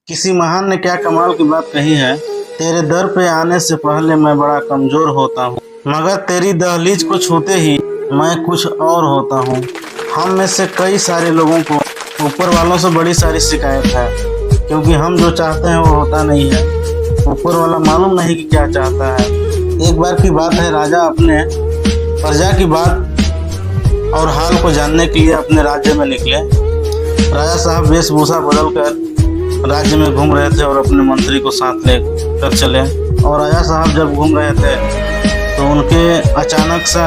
किसी महान ने क्या कमाल की बात कही है। तेरे दर पे आने से पहले मैं बड़ा कमजोर होता हूँ, मगर तेरी दहलीज को छूते ही मैं कुछ और होता हूँ। हम में से कई सारे लोगों को ऊपर वालों से बड़ी सारी शिकायत है, क्योंकि हम जो चाहते हैं वो होता नहीं है। ऊपर वाला मालूम नहीं कि क्या चाहता है। एक बार की बात है, राजा अपने प्रजा की बात और हाल को जानने के लिए अपने राज्य में निकले। राजा साहब वेशभूषा बदलकर राज्य में घूम रहे थे और अपने मंत्री को साथ लेकर चले। और राजा साहब जब घूम रहे थे तो उनके अचानक सा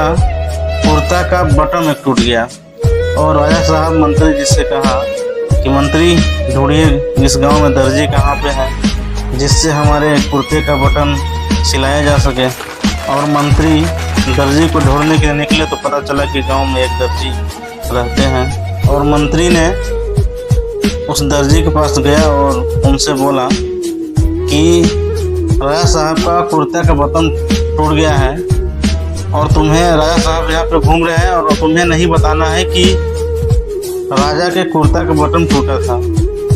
कुर्ता का बटन एक टूट गया और राजा साहब मंत्री जी से कहा कि मंत्री ढूंढिए इस गांव में दर्जी कहाँ पे है जिससे हमारे कुर्ते का बटन सिलाया जा सके। और मंत्री दर्जी को ढूंढने के लिए निकले तो पता चला कि गांव में एक दर्जी रहते हैं। और मंत्री ने उस दर्जी के पास गया और उनसे बोला कि राजा साहब का कुर्ते का बटन टूट गया है और तुम्हें राजा साहब यहाँ पे घूम रहे हैं और तुम्हें नहीं बताना है कि राजा के कुर्ता का बटन टूटा था।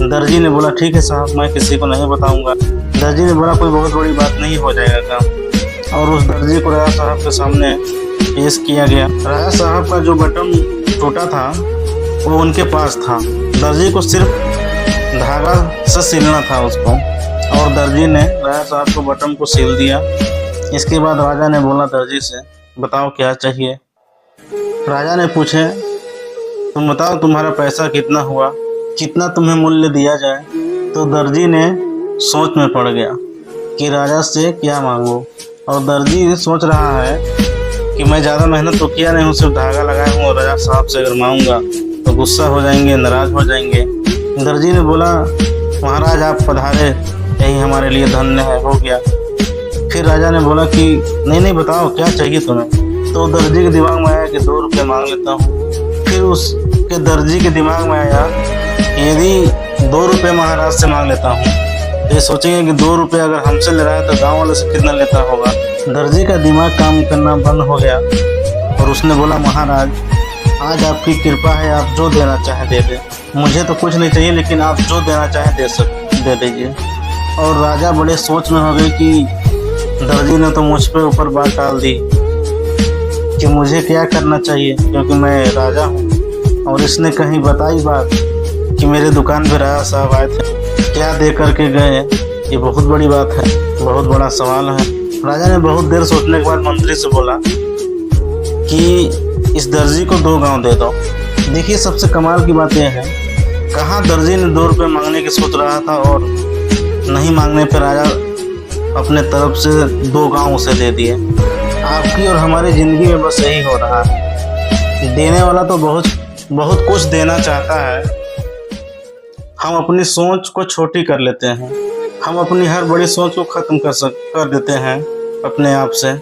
दर्जी ने बोला ठीक है साहब, मैं किसी को नहीं बताऊंगा। दर्जी ने बोला कोई बहुत बड़ी बात नहीं, हो जाएगा काम। और उस दर्जी को राजा साहब के सामने पेश किया गया। राजा साहब का जो बटन टूटा था वो उनके पास था, दर्जी को सिर्फ धागा से सिलना था उसको। और दर्जी ने राजा साहब को बटन को सिल दिया। इसके बाद राजा ने बोला दर्जी से, बताओ क्या चाहिए। राजा ने पूछे तुम बताओ तुम्हारा पैसा कितना हुआ, कितना तुम्हें मूल्य दिया जाए। तो दर्जी ने सोच में पड़ गया कि राजा से क्या मांगो। और दर्जी सोच रहा है कि मैं ज़्यादा मेहनत तो किया नहीं हूँ, सिर्फ धागा लगाया हूँ और राजा साहब से अगर मांगूंगा तो गुस्सा हो जाएंगे, नाराज़ हो जाएंगे। दर्जी ने बोला महाराज आप पधारे, यही हमारे लिए धन्य है, हो गया। फिर राजा ने बोला कि नहीं बताओ क्या चाहिए तुम्हें। तो दर्जी के दिमाग में आया कि 2 रुपये मांग लेता हूँ। फिर उसके दर्जी के दिमाग में आया यदि 2 रुपये महाराज से मांग लेता हूँ तो ये सोचेंगे कि 2 रुपये अगर हमसे ले रहा है तो गाँव वाले से कितना लेता होगा। दर्जी का दिमाग काम करना बंद हो गया और उसने बोला महाराज आज आपकी कृपा है, आप जो देना चाहे दे दे, मुझे तो कुछ नहीं चाहिए लेकिन आप जो देना चाहे दे दीजिए। और राजा बड़े सोच में हो गए कि दर्जी ने तो मुझ पे ऊपर बात डाल दी कि मुझे क्या करना चाहिए, क्योंकि मैं राजा हूँ। और इसने कहीं बताई बात कि मेरे दुकान पे राजा साहब आए थे, क्या दे करके गए, ये बहुत बड़ी बात है, बहुत बड़ा सवाल है। राजा ने बहुत देर सोचने के बाद मंत्री से बोला कि इस दर्जी को 2 गांव दे दो। देखिए सबसे कमाल की बात यह है, कहाँ दर्जी ने 2 रुपये मांगने की सोच रहा था और नहीं मांगने पर राजा अपने तरफ से 2 गांव उसे दे दिए। आपकी और हमारी ज़िंदगी में बस यही हो रहा है, देने वाला तो बहुत कुछ देना चाहता है, हम अपनी सोच को छोटी कर लेते हैं, हम अपनी हर बड़ी सोच को ख़त्म कर देते हैं अपने आप से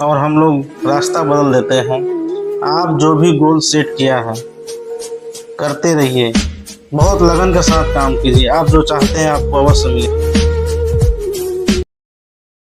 और हम लोग रास्ता बदल देते हैं। आप जो भी गोल सेट किया है करते रहिए, बहुत लगन के साथ काम कीजिए, आप जो चाहते हैं आपको अवश्य मिले।